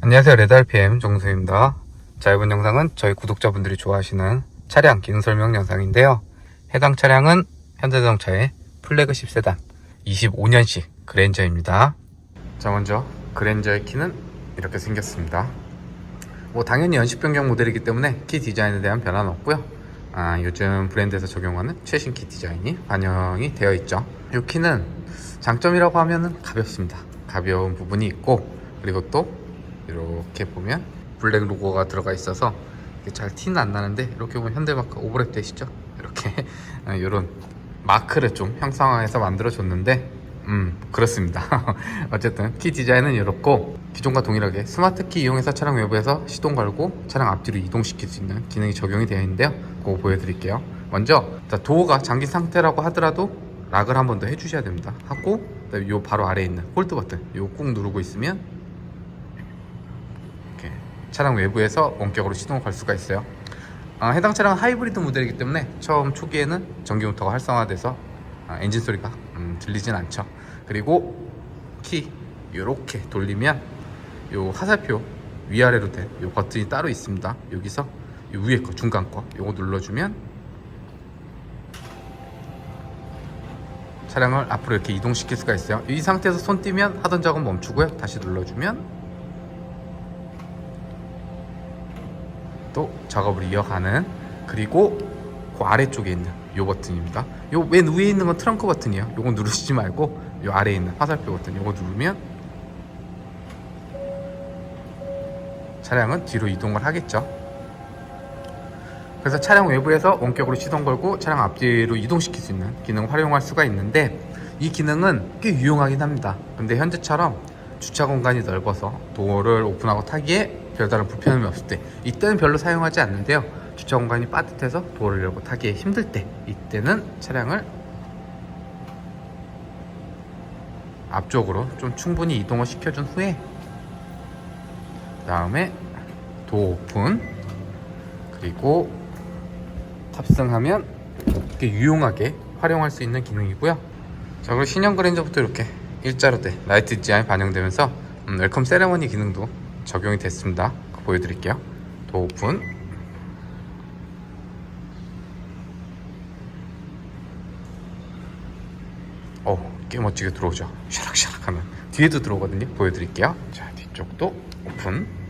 안녕하세요, 레드RPM 정수입니다. 자, 이번 영상은 저희 구독자분들이 좋아하시는 차량 기능 설명 영상인데요. 해당 차량은 현대자동차의 플래그십 세단 25년식 그랜저입니다. 자, 먼저 그랜저의 키는 이렇게 생겼습니다. 당연히 연식 변경 모델이기 때문에 키 디자인에 대한 변화는 없고요. 요즘 브랜드에서 적용하는 최신 키 디자인이 반영이 되어 있죠. 이 키는 장점이라고 하면은 가볍습니다. 가벼운 부분이 있고, 그리고 또 이렇게 보면 블랙 로고가 들어가 있어서 잘 티는 안 나는데, 이렇게 보면 현대마크 오버랩 되시죠? 이렇게 이런 마크를 좀 형상화해서 만들어 줬는데 그렇습니다. 어쨌든 키 디자인은 이렇고, 기존과 동일하게 스마트 키 이용해서 차량 외부에서 시동 걸고 차량 앞뒤로 이동시킬 수 있는 기능이 적용이 되어 있는데요. 그거 보여드릴게요. 먼저 도어가 잠긴 상태라고 하더라도 락을 한 번 더 해주셔야 됩니다. 하고 요 바로 아래에 있는 홀드 버튼 요 꾹 누르고 있으면 이렇게 차량 외부에서 원격으로 시동을 걸 수가 있어요. 해당 차량은 하이브리드 모델이기 때문에 처음 초기에는 전기 모터가 활성화돼서 엔진 소리가 들리진 않죠. 그리고 키 이렇게 돌리면 요 화살표 위아래로 된 요 버튼이 따로 있습니다. 여기서 요 위에 거 중간 거 요거 눌러주면 차량을 앞으로 이렇게 이동시킬 수가 있어요. 이 상태에서 손 띄면 하던 작업 멈추고요. 다시 눌러주면 또 작업을 이어가는. 그리고 그 아래쪽에 있는 요 버튼입니다. 요 맨 위에 있는 건 트렁크 버튼이에요. 요거 누르시지 말고 요 아래에 있는 화살표 버튼 요거 누르면 차량은 뒤로 이동을 하겠죠. 그래서 차량 외부에서 원격으로 시동 걸고 차량 앞뒤로 이동시킬 수 있는 기능을 활용할 수가 있는데, 이 기능은 꽤 유용하긴 합니다. 근데 현재처럼 주차 공간이 넓어서 도어를 오픈하고 타기에 별다른 불편함이 없을 때, 이때는 별로 사용하지 않는데요. 주차 공간이 빠듯해서 도어를 열고 타기에 힘들 때, 이때는 차량을 앞쪽으로 좀 충분히 이동을 시켜준 후에 그 다음에 도어 오픈, 그리고 탑승하면 이렇게 유용하게 활용할 수 있는 기능이고요. 자, 그리고 신형 그랜저부터 이렇게 일자로 된 라이트 디자인 반영되면서 웰컴 세레머니 기능도 적용이 됐습니다. 그거 보여드릴게요. 도어 오픈, 꽤 멋지게 들어오죠. 샤락샤락 하면 뒤에도 들어오거든요. 보여드릴게요. 자, 뒤쪽도 오픈.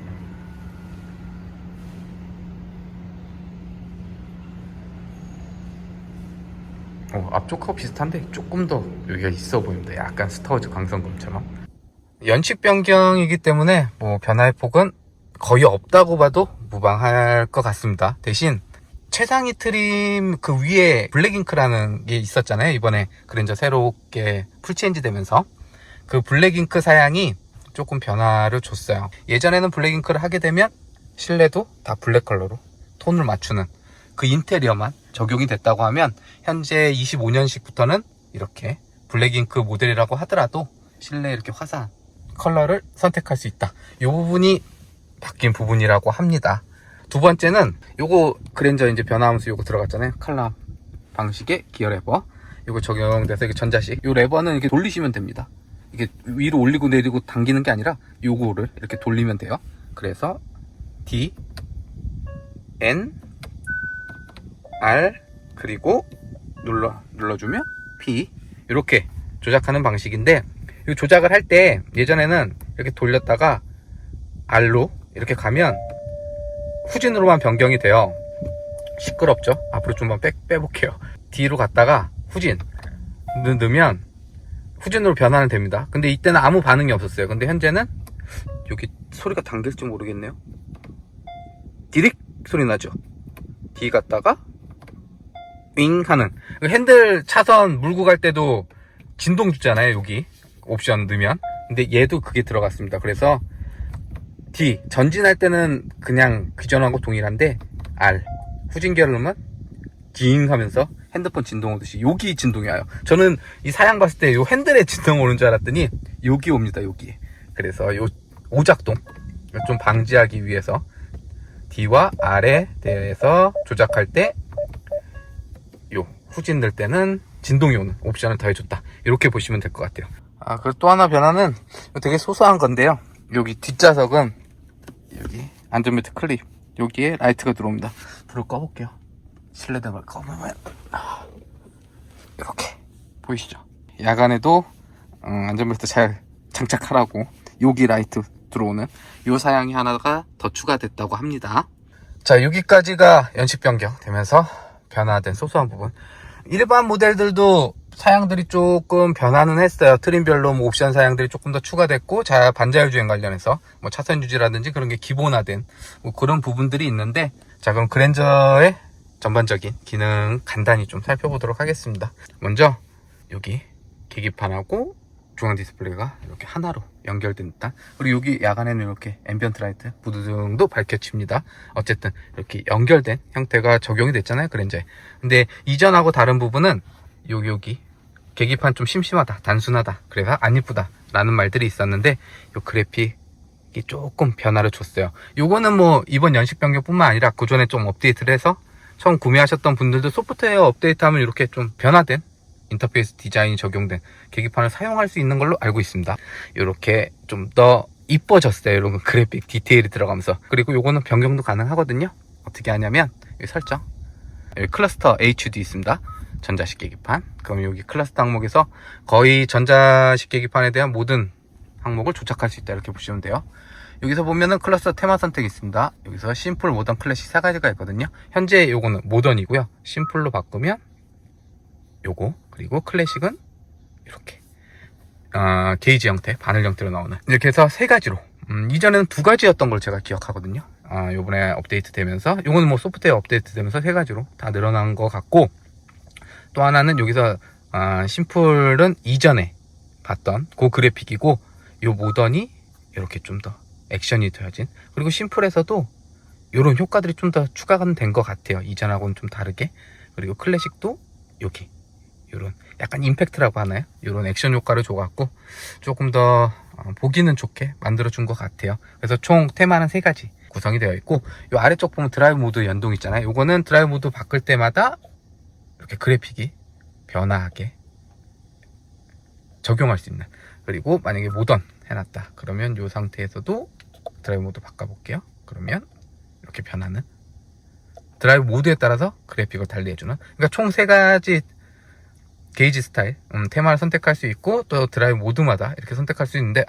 앞쪽 커브 비슷한데 조금 더 여기가 있어 보입니다. 약간 스타워즈 광선검처럼. 연식 변경이기 때문에 변화의 폭은 거의 없다고 봐도 무방할 것 같습니다. 대신 최상위 트림 그 위에 블랙잉크라는 게 있었잖아요. 이번에 그랜저 새롭게 풀체인지 되면서 그 블랙잉크 사양이 조금 변화를 줬어요. 예전에는 블랙잉크를 하게 되면 실내도 다 블랙 컬러로 톤을 맞추는 그 인테리어만 적용이 됐다고 하면, 현재 25년식부터는 이렇게 블랙잉크 모델이라고 하더라도 실내 이렇게 화사한 컬러를 선택할 수 있다. 이 부분이 바뀐 부분이라고 합니다. 두 번째는 요거 그랜저 이제 변화하면서 요거 들어갔잖아요. 칼럼 방식의 기어 레버, 요거 적용돼서 이게 전자식, 요 레버는 이렇게 돌리시면 됩니다. 이게 위로 올리고 내리고 당기는 게 아니라 요거를 이렇게 돌리면 돼요. 그래서 D, N, R, 그리고 눌러주면 P, 이렇게 조작하는 방식인데, 이 조작을 할 때 예전에는 이렇게 돌렸다가 R로 이렇게 가면 후진으로만 변경이 돼요. 시끄럽죠? 앞으로 좀만 빼볼게요. D로 갔다가 후진 넣으면 후진으로 변화는 됩니다. 근데 이때는 아무 반응이 없었어요. 근데 현재는 여기 소리가 당길지 모르겠네요. 디릭 소리 나죠? D 갔다가 윙 하는, 핸들 차선 물고 갈 때도 진동 주잖아요. 여기 옵션 넣으면. 근데 얘도 그게 들어갔습니다. 그래서 D 전진할 때는 그냥 기존하고 동일한데, R 후진기어를 넣으면 딩 하면서 핸드폰 진동 오듯이 여기 진동이 와요. 저는 이 사양 봤을 때 요 핸들에 진동 오는 줄 알았더니 여기 옵니다. 여기. 그래서 요 오작동 좀 방지하기 위해서 D와 R에 대해서 조작할 때 요 후진 넣을 때는 진동이 오는 옵션을 더해줬다. 이렇게 보시면 될 것 같아요. 그리고 또 하나 변화는 되게 소소한 건데요. 여기 뒷좌석은 안전벨트 클립, 여기에 라이트가 들어옵니다. 불을 꺼볼게요. 실내등을 꺼보면 이렇게 보이시죠? 야간에도 안전벨트 잘 장착하라고 여기 라이트 들어오는 요 사양이 하나가 더 추가됐다고 합니다. 자, 여기까지가 연식 변경 되면서 변화된 소소한 부분. 일반 모델들도 사양들이 조금 변화는 했어요. 트림별로 뭐 옵션 사양들이 조금 더 추가됐고, 반자율 주행 관련해서 뭐 차선 유지라든지 그런 게 기본화된 뭐 그런 부분들이 있는데, 자, 그럼 그랜저의 전반적인 기능 간단히 좀 살펴보도록 하겠습니다. 먼저 여기 계기판하고 중앙 디스플레이가 이렇게 하나로 연결된다. 그리고 여기 야간에는 이렇게 앰비언트 라이트, 부두등도 밝혀집니다. 어쨌든 이렇게 연결된 형태가 적용이 됐잖아요, 그랜저에. 근데 이전하고 다른 부분은 여기 계기판 좀 심심하다, 단순하다, 그래서 안 이쁘다 라는 말들이 있었는데, 요 그래픽이 조금 변화를 줬어요. 요거는 뭐 이번 연식 변경뿐만 아니라 그전에 좀 업데이트를 해서 처음 구매하셨던 분들도 소프트웨어 업데이트하면 이렇게 좀 변화된 인터페이스 디자인이 적용된 계기판을 사용할 수 있는 걸로 알고 있습니다. 이렇게 좀 더 이뻐졌어요. 이런 그래픽 디테일이 들어가면서. 그리고 요거는 변경도 가능하거든요. 어떻게 하냐면 여기 설정, 여기 클러스터 HUD 있습니다. 전자식 계기판. 그럼 여기 클러스터 항목에서 거의 전자식 계기판에 대한 모든 항목을 조작할 수 있다, 이렇게 보시면 돼요. 여기서 보면은 클러스터 테마 선택이 있습니다. 여기서 심플, 모던, 클래식 세 가지가 있거든요. 현재 요거는 모던이고요. 심플로 바꾸면 요거, 그리고 클래식은 이렇게 게이지 형태, 바늘 형태로 나오는, 이렇게 해서 세 가지로. 이전에는 두 가지였던 걸 제가 기억하거든요. 요번에 업데이트 되면서, 요거는 뭐 소프트웨어 업데이트 되면서 세 가지로 다 늘어난 것 같고, 또 하나는 여기서 심플은 이전에 봤던 그 그래픽이고, 요 모던이 이렇게 좀 더 액션이 되어진, 그리고 심플에서도 요런 효과들이 좀 더 추가가 된 것 같아요, 이전하고는 좀 다르게. 그리고 클래식도 여기 요런 약간 임팩트라고 하나요? 요런 액션 효과를 줘갖고 조금 더 보기는 좋게 만들어준 것 같아요. 그래서 총 테마는 세 가지 구성이 되어 있고, 요 아래쪽 보면 드라이브 모드 연동 있잖아요. 요거는 드라이브 모드 바꿀 때마다 이렇게 그래픽이 변화하게 적용할 수 있는. 그리고 만약에 모던 해놨다 그러면 요 상태에서도 드라이브 모드 바꿔볼게요. 그러면 이렇게 변하는, 드라이브 모드에 따라서 그래픽을 달리해주는. 그러니까 총 세 가지 게이지 스타일, 테마를 선택할 수 있고, 또 드라이브 모드마다 이렇게 선택할 수 있는데,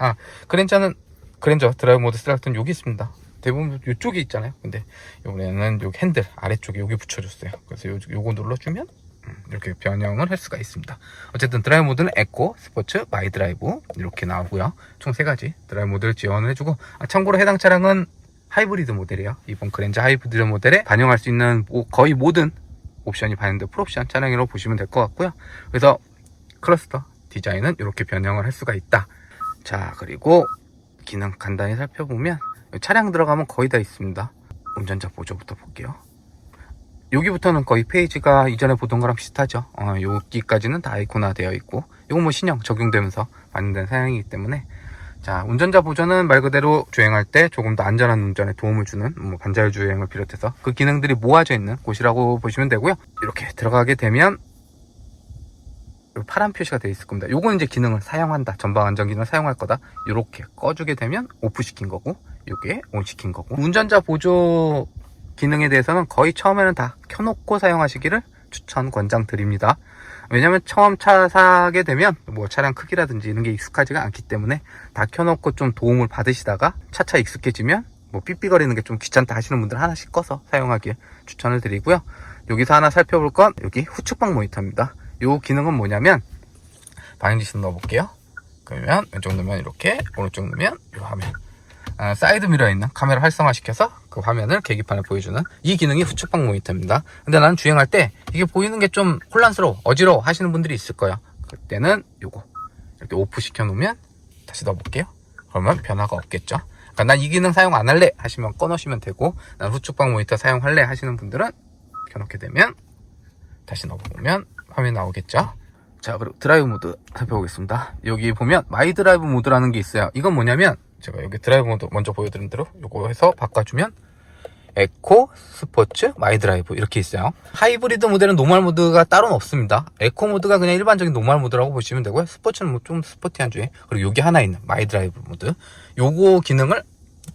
그랜저 드라이브 모드 셀렉트는 여기 있습니다. 대부분 이쪽에 있잖아요. 근데 이번에는 여기 핸들 아래쪽에 여기 붙여줬어요. 그래서 요거 눌러주면 이렇게 변형을 할 수가 있습니다. 어쨌든 드라이브 모드는 에코, 스포츠, 마이 드라이브 이렇게 나오고요. 총 세 가지 드라이브 모드를 지원을 해주고, 참고로 해당 차량은 하이브리드 모델이에요. 이번 그랜저 하이브리드 모델에 반영할 수 있는 거의 모든 옵션이 반영된 풀옵션 차량이라고 보시면 될 것 같고요. 그래서 클러스터 디자인은 이렇게 변형을 할 수가 있다. 자, 그리고 기능 간단히 살펴보면 차량 들어가면 거의 다 있습니다. 운전자 보조부터 볼게요. 여기부터는 거의 페이지가 이전에 보던 거랑 비슷하죠. 여기까지는 다 아이콘화 되어 있고, 이건 뭐 신형 적용되면서 반영된 사양이기 때문에, 자, 운전자 보조는 말 그대로 주행할 때 조금 더 안전한 운전에 도움을 주는 뭐 반자율 주행을 비롯해서 그 기능들이 모아져 있는 곳이라고 보시면 되고요. 이렇게 들어가게 되면 파란 표시가 되어 있을 겁니다. 요건 이제 기능을 사용한다, 전방 안전 기능을 사용할 거다, 이렇게 꺼주게 되면 오프 시킨 거고, 요게 온 시킨 거고. 운전자 보조 기능에 대해서는 거의 처음에는 다 켜놓고 사용하시기를 추천 권장 드립니다. 왜냐면 처음 차 사게 되면 뭐 차량 크기라든지 이런 게 익숙하지가 않기 때문에 다 켜놓고 좀 도움을 받으시다가 차차 익숙해지면 뭐 삐삐거리는 게 좀 귀찮다 하시는 분들 하나씩 꺼서 사용하길 추천을 드리고요. 여기서 하나 살펴볼 건 여기 후측방 모니터입니다. 요 기능은 뭐냐면, 방향지시 넣어볼게요. 그러면 왼쪽 누르면 이렇게, 오른쪽 누르면 요 화면, 사이드 미러에 있는 카메라 활성화시켜서 그 화면을 계기판에 보여주는 이 기능이 후측방 모니터입니다. 근데 나는 주행할 때 이게 보이는 게 좀 혼란스러워, 어지러워 하시는 분들이 있을 거예요. 그때는 요거 이렇게 오프 시켜 놓으면, 다시 넣어볼게요. 그러면 변화가 없겠죠. 그러니까 난 이 기능 사용 안 할래 하시면 꺼놓으시면 되고, 난 후측방 모니터 사용할래 하시는 분들은 켜놓게 되면 다시 넣어보면 화면 나오겠죠. 자, 그리고 드라이브 모드 살펴보겠습니다. 여기 보면 마이 드라이브 모드라는 게 있어요. 이건 뭐냐면, 제가 여기 드라이브 모드 먼저 보여드린 대로 요거 해서 바꿔주면 에코, 스포츠, 마이 드라이브 이렇게 있어요. 하이브리드 모델은 노멀 모드가 따로는 없습니다. 에코 모드가 그냥 일반적인 노멀 모드라고 보시면 되고요. 스포츠는 뭐 좀 스포티한 주행, 그리고 여기 하나 있는 마이 드라이브 모드, 요거 기능을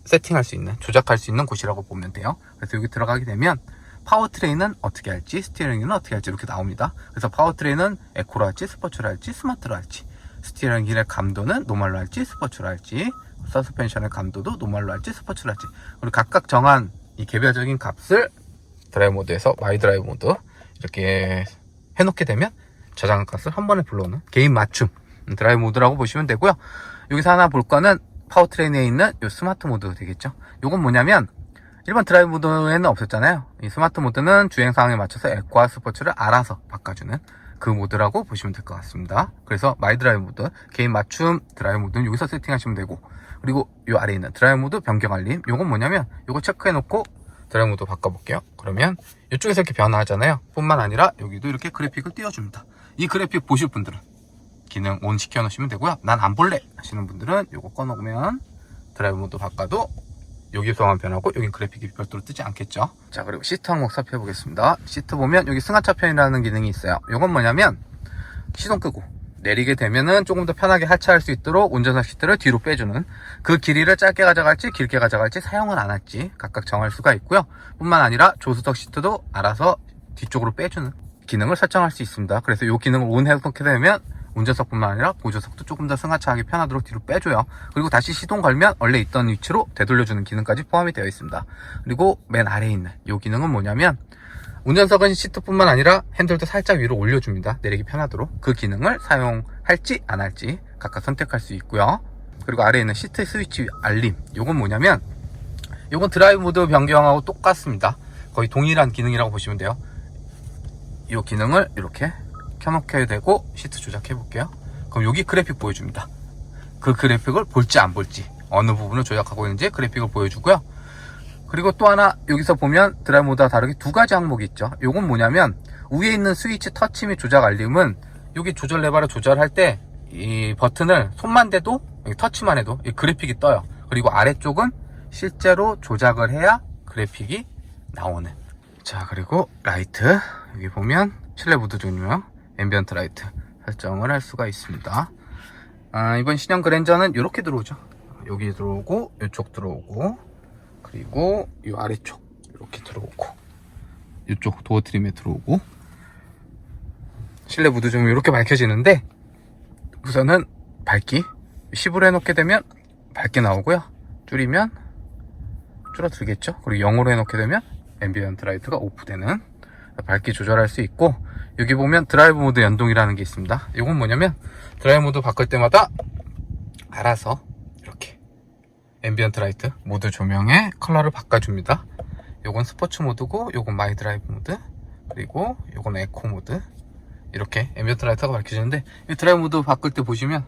세팅할 수 있는, 조작할 수 있는 곳이라고 보면 돼요. 그래서 여기 들어가게 되면 파워트레인은 어떻게 할지, 스티어링은 어떻게 할지 이렇게 나옵니다. 그래서 파워트레인은 에코로 할지, 스포츠로 할지, 스마트로 할지, 스티어링 휠의 감도는 노멀로 할지, 스포츠로 할지, 서스펜션의 감도도 노멀로 할지, 스포츠로 할지, 그리고 각각 정한 이 개별적인 값을 드라이브 모드에서 마이 드라이브 모드 이렇게 해놓게 되면 저장 값을 한 번에 불러오는 개인 맞춤 드라이브 모드라고 보시면 되고요. 여기서 하나 볼 거는 파워트레인에 있는 이 스마트 모드 되겠죠. 요건 뭐냐면 일반 드라이브 모드에는 없었잖아요. 이 스마트 모드는 주행 상황에 맞춰서 에코와 스포츠를 알아서 바꿔주는 그 모드라고 보시면 될 것 같습니다. 그래서 마이 드라이브 모드, 개인 맞춤 드라이브 모드는 여기서 세팅하시면 되고, 그리고 이 아래에 있는 드라이브 모드 변경 알림, 요건 뭐냐면 요거 체크해 놓고 드라이브 모드 바꿔볼게요. 그러면 이쪽에서 이렇게 변화하잖아요. 뿐만 아니라 여기도 이렇게 그래픽을 띄워줍니다. 이 그래픽 보실 분들은 기능 온 시켜 놓으시면 되고요. 난 안 볼래 하시는 분들은 요거 꺼놓으면 드라이브 모드 바꿔도 여기서만 변하고 여긴 그래픽이 별도로 뜨지 않겠죠. 자, 그리고 시트 항목 살펴보겠습니다. 시트 보면 여기 승하차 편이라는 기능이 있어요. 요건 뭐냐면 시동 끄고 내리게 되면은 조금 더 편하게 하차할 수 있도록 운전석 시트를 뒤로 빼주는, 그 길이를 짧게 가져갈지 길게 가져갈지 사용은 안 할지 각각 정할 수가 있고요. 뿐만 아니라 조수석 시트도 알아서 뒤쪽으로 빼주는 기능을 설정할 수 있습니다. 그래서 이 기능을 온 해놓게 되면 운전석뿐만 아니라 보조석도 조금 더 승하차하기 편하도록 뒤로 빼줘요. 그리고 다시 시동 걸면 원래 있던 위치로 되돌려주는 기능까지 포함이 되어 있습니다. 그리고 맨 아래에 있는 이 기능은 뭐냐면 운전석은 시트뿐만 아니라 핸들도 살짝 위로 올려줍니다. 내리기 편하도록. 그 기능을 사용할지 안 할지 각각 선택할 수 있고요. 그리고 아래에 있는 시트 스위치 알림, 요건 뭐냐면 요건 드라이브 모드 변경하고 똑같습니다. 거의 동일한 기능이라고 보시면 돼요. 이 기능을 이렇게 켜놓게 되고 시트 조작해 볼게요. 그럼 여기 그래픽 보여줍니다. 그 그래픽을 볼지 안 볼지, 어느 부분을 조작하고 있는지 그래픽을 보여주고요. 그리고 또 하나 여기서 보면 드라이브 모드와 다르게 두 가지 항목이 있죠. 요건 뭐냐면 위에 있는 스위치 터치 및 조작 알림은 여기 조절 레버를 조절할 때 이 버튼을 손만 대도, 터치만 해도 이 그래픽이 떠요. 그리고 아래쪽은 실제로 조작을 해야 그래픽이 나오는. 자, 그리고 라이트 여기 보면 실내 무드 조명, 앰비언트 라이트 설정을 할 수가 있습니다. 이번 신형 그랜저는 이렇게 들어오죠. 여기 들어오고 이쪽 들어오고, 그리고 이 아래쪽 이렇게 들어오고, 이쪽 도어 트림에 들어오고, 실내 무드 조명이 이렇게 밝혀지는데 우선은 밝기 10으로 해놓게 되면 밝게 나오고요. 줄이면 줄어들겠죠. 그리고 0으로 해놓게 되면 앰비언트 라이트가 오프되는, 밝기 조절할 수 있고, 여기 보면 드라이브 모드 연동이라는 게 있습니다. 이건 뭐냐면 드라이브 모드 바꿀 때마다 알아서 이렇게 앰비언트 라이트 모드 조명의 컬러를 바꿔줍니다. 요건 스포츠 모드고, 요건 마이 드라이브 모드, 그리고 요건 에코 모드, 이렇게 앰비언트 라이트가 밝혀지는데, 이 드라이브 모드 바꿀 때 보시면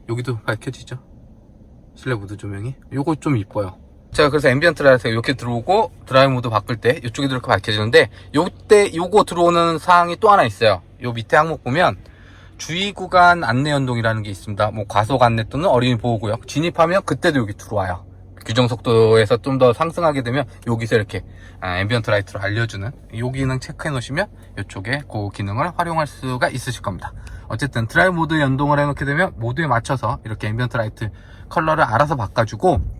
여기도 밝혀지죠. 실내 모드 조명이 요거 좀 이뻐요. 자, 그래서 앰비언트 라이트가 이렇게 들어오고 드라이브 모드 바꿀 때 이쪽에도 이렇게 밝혀지는데, 요때 요거 들어오는 사항이 또 하나 있어요. 요 밑에 항목 보면 주의 구간 안내 연동이라는 게 있습니다. 뭐 과속 안내 또는 어린이 보호구역 진입하면 그때도 여기 들어와요. 규정 속도에서 좀 더 상승하게 되면 여기서 이렇게 앰비언트 라이트로 알려주는 이 기능 체크해 놓으시면 이쪽에 그 기능을 활용할 수가 있으실 겁니다. 어쨌든 드라이브 모드 연동을 해놓게 되면 모드에 맞춰서 이렇게 앰비언트 라이트 컬러를 알아서 바꿔주고,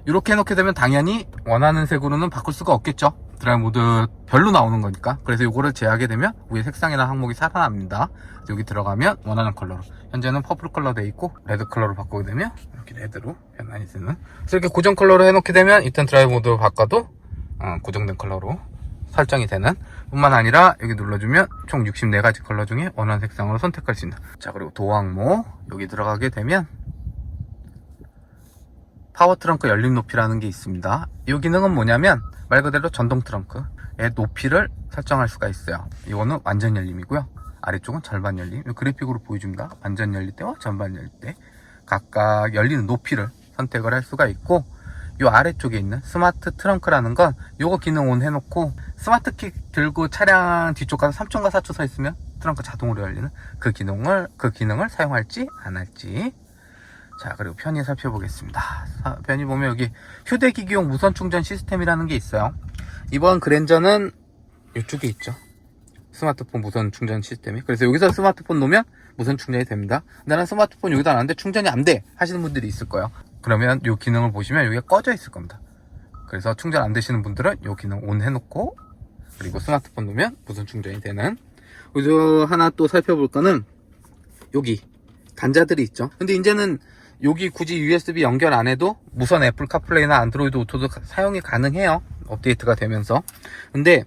이렇게 해놓게 되면 당연히 원하는 색으로는 바꿀 수가 없겠죠. 드라이브 모드 별로 나오는 거니까. 그래서 이거를 제하게 되면 위에 색상이나 항목이 살아납니다. 여기 들어가면 원하는 컬러로, 현재는 퍼플 컬러 돼 있고 레드 컬러로 바꾸게 되면 이렇게 레드로 변환이 되는. 그래서 이렇게 고정 컬러로 해놓게 되면 일단 드라이브 모드로 바꿔도 고정된 컬러로 설정이 되는, 뿐만 아니라 여기 눌러주면 총 64가지 컬러 중에 원하는 색상으로 선택할 수 있는. 자, 그리고 도어 항목 여기 들어가게 되면 파워 트렁크 열림 높이라는 게 있습니다. 이 기능은 뭐냐면 말 그대로 전동 트렁크의 높이를 설정할 수가 있어요. 이거는 완전 열림이고요. 아래쪽은 절반 열림. 이 그래픽으로 보여줍니다. 완전 열릴 때와 절반 열릴 때 각각 열리는 높이를 선택을 할 수가 있고, 이 아래쪽에 있는 스마트 트렁크라는 건 요거 기능 온 해놓고 스마트 킥 들고 차량 뒤쪽 가서 3초인가 4초 서 있으면 트렁크 자동으로 열리는 그 기능을 사용할지 안 할지. 자, 그리고 편의 살펴보겠습니다. 편의 보면 여기 휴대기기용 무선 충전 시스템이라는 게 있어요. 이번 그랜저는 이쪽에 있죠. 스마트폰 무선 충전 시스템이. 그래서 여기서 스마트폰 놓으면 무선 충전이 됩니다. 나는 스마트폰 여기다 놨는데 충전이 안 돼 하시는 분들이 있을 거예요. 그러면 이 기능을 보시면 여기가 꺼져 있을 겁니다. 그래서 충전 안 되시는 분들은 이 기능 온 해놓고, 그리고 스마트폰 놓으면 무선 충전이 되는. 그리고 하나 또 살펴볼 거는 여기 단자들이 있죠. 근데 이제는 여기 굳이 USB 연결 안 해도 무선 애플 카플레이나 안드로이드 오토도 사용이 가능해요. 업데이트가 되면서. 근데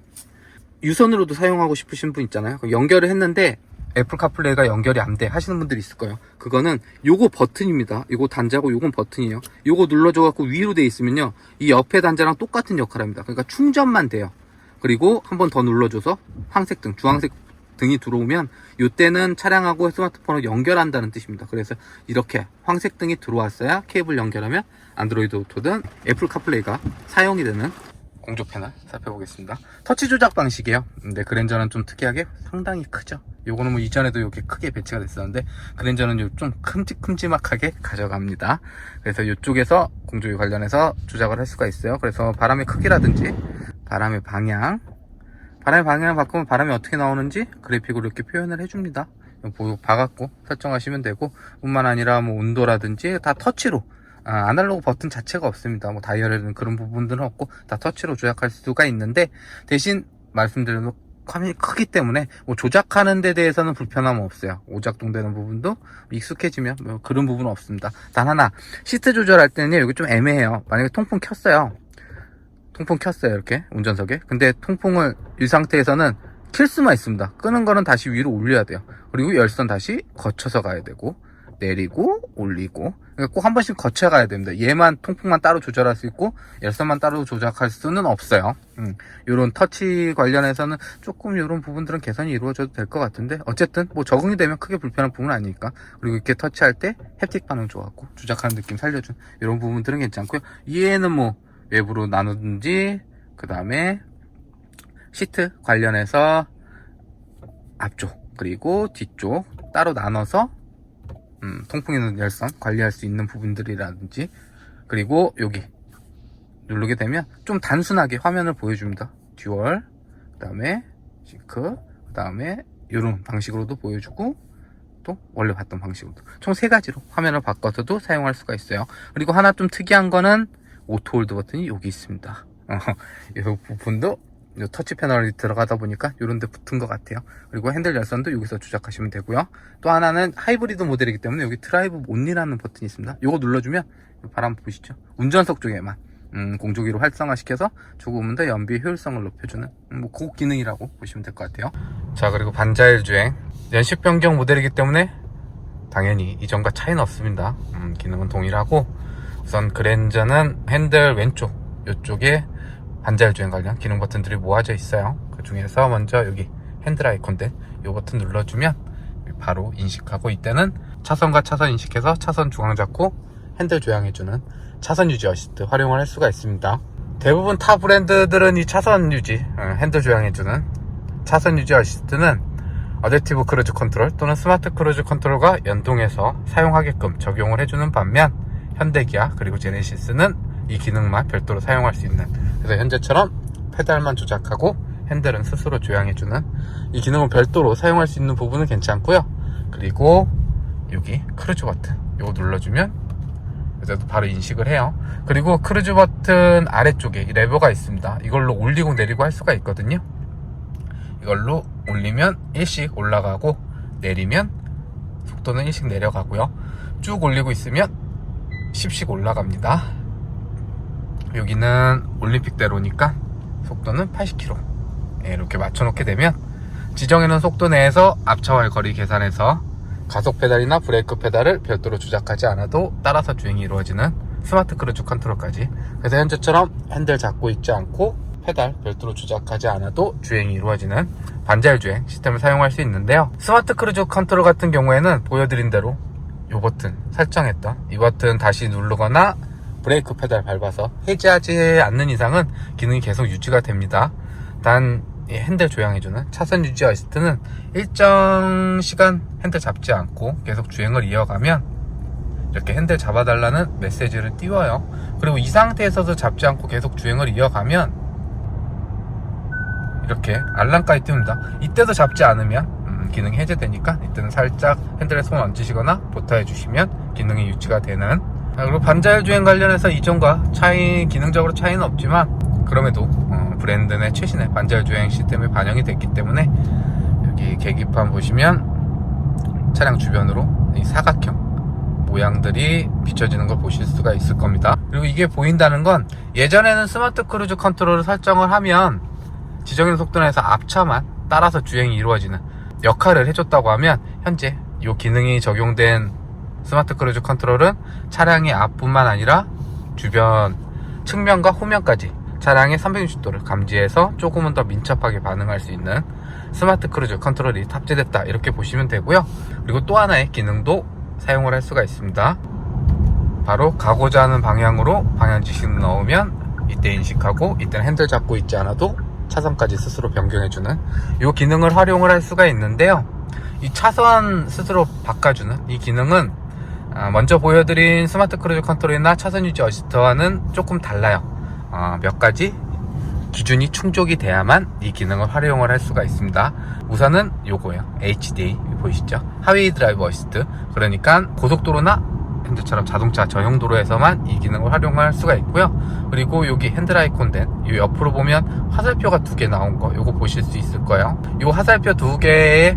유선으로도 사용하고 싶으신 분 있잖아요. 연결을 했는데 애플 카플레이가 연결이 안 돼 하시는 분들이 있을 거예요. 그거는 요거 버튼입니다. 요거 단자고 요건 버튼이에요. 요거 눌러줘 갖고 위로 돼 있으면요, 이 옆에 단자랑 똑같은 역할을 합니다. 그러니까 충전만 돼요. 그리고 한 번 더 눌러줘서 황색 등, 주황색 등이 들어오면 요때는 차량하고 스마트폰을 연결한다는 뜻입니다. 그래서 이렇게 황색 등이 들어왔어야 케이블 연결하면 안드로이드 오토든 애플 카플레이가 사용이 되는 공조 패널 살펴보겠습니다. 터치 조작 방식이에요. 근데 그랜저는 좀 특이하게 상당히 크죠. 요거는 뭐 이전에도 이렇게 크게 배치가 됐었는데, 그랜저는 좀 큼직큼직하게 가져갑니다. 그래서 이쪽에서 공조 관련해서 조작을 할 수가 있어요. 그래서 바람의 크기라든지 바람의 방향 바꾸면 바람이 어떻게 나오는지 그래픽으로 이렇게 표현을 해줍니다. 봐갖고 설정하시면 되고, 뿐만 아니라 뭐 온도라든지 다 터치로, 아날로그 버튼 자체가 없습니다. 뭐 다이얼에는 그런 부분들은 없고 다 터치로 조작할 수가 있는데, 대신 말씀드린 화면이 크기 때문에 뭐 조작하는 데 대해서는 불편함은 없어요. 오작동되는 부분도 익숙해지면 뭐 그런 부분은 없습니다. 단 하나, 시트 조절할 때는요, 여기 좀 애매해요. 만약에 통풍 켰어요 이렇게 운전석에. 근데 통풍을 이 상태에서는 킬 수만 있습니다. 끄는 거는 다시 위로 올려야 돼요. 그리고 열선 다시 거쳐서 가야 되고, 내리고 올리고, 그러니까 꼭 한 번씩 거쳐 가야 됩니다. 얘만 통풍만 따로 조절할 수 있고 열선만 따로 조작할 수는 없어요. 요런 터치 관련해서는 조금 요런 부분들은 개선이 이루어져도 될 것 같은데, 어쨌든 뭐 적응이 되면 크게 불편한 부분은 아니니까. 그리고 이렇게 터치할 때 햅틱 반응 좋았고 조작하는 느낌 살려준 이런 부분들은 괜찮고요. 얘는 뭐 외부로 나누든지, 그 다음에 시트 관련해서 앞쪽 그리고 뒤쪽 따로 나눠서 통풍 있는 열선 관리할 수 있는 부분들이라든지, 그리고 여기 누르게 되면 좀 단순하게 화면을 보여줍니다. 듀얼, 그 다음에 싱크, 그 다음에 이런 방식으로도 보여주고, 또 원래 봤던 방식으로도 총 3가지로 화면을 바꿔서도 사용할 수가 있어요. 그리고 하나 좀 특이한 거는 오토 홀드 버튼이 여기 있습니다. 이 부분도 이 터치 패널이 들어가다 보니까 이런 데 붙은 것 같아요. 그리고 핸들 열선도 여기서 조작하시면 되고요. 또 하나는 하이브리드 모델이기 때문에 여기 드라이브 온리라는 버튼이 있습니다. 이거 눌러주면 바람 보이시죠? 운전석 쪽에만 공조기로 활성화시켜서 조금은 더 연비 효율성을 높여주는 뭐 그 기능이라고 보시면 될 것 같아요. 자, 그리고 반자율 주행 연식 변경 모델이기 때문에 당연히 이전과 차이는 없습니다. 기능은 동일하고, 우선 그랜저는 핸들 왼쪽 이쪽에 반자율 주행 관련 기능 버튼들이 모아져 있어요. 그 중에서 먼저 여기 핸들 아이콘들 이 버튼 눌러주면 바로 인식하고, 이때는 차선과 차선 인식해서 차선 중앙 잡고 핸들 조향해주는 차선 유지 어시스트 활용을 할 수가 있습니다. 대부분 타 브랜드들은 이 차선 유지, 핸들 조향해주는 차선 유지 어시스트는 어댑티브 크루즈 컨트롤 또는 스마트 크루즈 컨트롤과 연동해서 사용하게끔 적용을 해주는 반면, 현대기아 그리고 제네시스는 이 기능만 별도로 사용할 수 있는, 그래서 현재처럼 페달만 조작하고 핸들은 스스로 조향해주는 이 기능은 별도로 사용할 수 있는 부분은 괜찮고요. 그리고 여기 크루즈 버튼 이거 눌러주면 그래도 바로 인식을 해요. 그리고 크루즈 버튼 아래쪽에 이 레버가 있습니다. 이걸로 올리고 내리고 할 수가 있거든요. 이걸로 올리면 1씩 올라가고, 내리면 속도는 1씩 내려가고요. 쭉 올리고 있으면 10씩 올라갑니다. 여기는 올림픽대로니까 속도는 80km 이렇게 맞춰놓게 되면 지정해놓은 속도 내에서 앞차와의 거리 계산해서 가속 페달이나 브레이크 페달을 별도로 조작하지 않아도 따라서 주행이 이루어지는 스마트 크루즈 컨트롤까지. 그래서 현재처럼 핸들 잡고 있지 않고 페달 별도로 조작하지 않아도 주행이 이루어지는 반자율 주행 시스템을 사용할 수 있는데요. 스마트 크루즈 컨트롤 같은 경우에는 보여드린 대로 이 버튼 설정했던 이 버튼 다시 누르거나 브레이크 페달 밟아서 해제하지 않는 이상은 기능이 계속 유지가 됩니다. 단 핸들 조향해주는 차선 유지 어시스트는 일정 시간 핸들 잡지 않고 계속 주행을 이어가면 이렇게 핸들 잡아달라는 메시지를 띄워요. 그리고 이 상태에서도 잡지 않고 계속 주행을 이어가면 이렇게 알람까지 띄웁니다. 이때도 잡지 않으면 기능이 해제되니까 이때는 살짝 핸들에 손 얹으시거나 보타해 주시면 기능이 유지가 되는 그리고 반자율 주행 관련해서 이전과 기능적으로 차이는 없지만 그럼에도 브랜드 내 최신의 반자율 주행 시스템이 반영이 됐기 때문에 여기 계기판 보시면 차량 주변으로 이 사각형 모양들이 비춰지는 걸 보실 수가 있을 겁니다. 그리고 이게 보인다는 건 예전에는 스마트 크루즈 컨트롤을 설정을 하면 지정된 속도 내에서 앞차만 따라서 주행이 이루어지는 역할을 해줬다고 하면, 현재 이 기능이 적용된 스마트 크루즈 컨트롤은 차량의 앞뿐만 아니라 주변 측면과 후면까지 차량의 360도를 감지해서 조금은 더 민첩하게 반응할 수 있는 스마트 크루즈 컨트롤이 탑재됐다, 이렇게 보시면 되고요. 그리고 또 하나의 기능도 사용을 할 수가 있습니다. 바로 가고자 하는 방향으로 방향지시를 넣으면 이때 인식하고, 이때는 핸들 잡고 있지 않아도 차선까지 스스로 변경해주는 이 기능을 활용을 할 수가 있는데요. 이 차선 스스로 바꿔주는 이 기능은 먼저 보여드린 스마트 크루즈 컨트롤이나 차선 유지 어시스트와는 조금 달라요. 몇 가지 기준이 충족이 돼야만 이 기능을 활용을 할 수가 있습니다. 우선은 요거예요. HDA 보이시죠? 하위 드라이브 어시스트. 그러니까 고속도로나 현재처럼 자동차 전용 도로에서만 이 기능을 활용할 수가 있고요. 그리고 여기 핸들 아이콘 된 이 옆으로 보면 화살표가 2개 나온 거, 요거 보실 수 있을 거예요. 이 화살표 2개에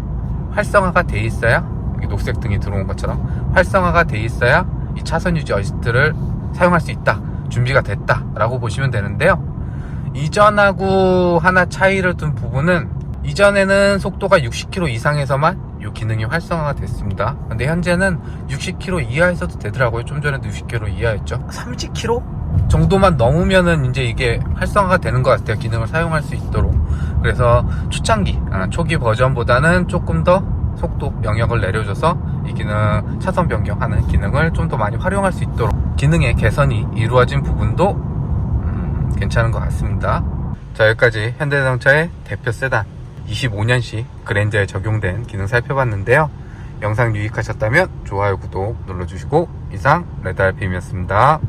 활성화가 돼 있어야, 여기 녹색 등이 들어온 것처럼 활성화가 돼 있어야 이 차선 유지 어시스트를 사용할 수 있다, 준비가 됐다 라고 보시면 되는데요. 이전하고 하나 차이를 둔 부분은, 이전에는 속도가 60km 이상에서만 이 기능이 활성화가 됐습니다. 근데 현재는 60km 이하에서도 되더라고요. 좀 전에도 60km 이하였죠. 30km 정도만 넘으면은 이제 이게 활성화가 되는 것 같아요. 기능을 사용할 수 있도록. 그래서 초창기, 초기 버전보다는 조금 더 속도 영역을 내려줘서 이 기능, 차선 변경하는 기능을 좀 더 많이 활용할 수 있도록 기능의 개선이 이루어진 부분도 괜찮은 것 같습니다. 자, 여기까지 현대자동차의 대표 세단 25년식 그랜저에 적용된 기능 살펴봤는데요. 영상 유익하셨다면 좋아요, 구독 눌러주시고, 이상 레드알핌이었습니다.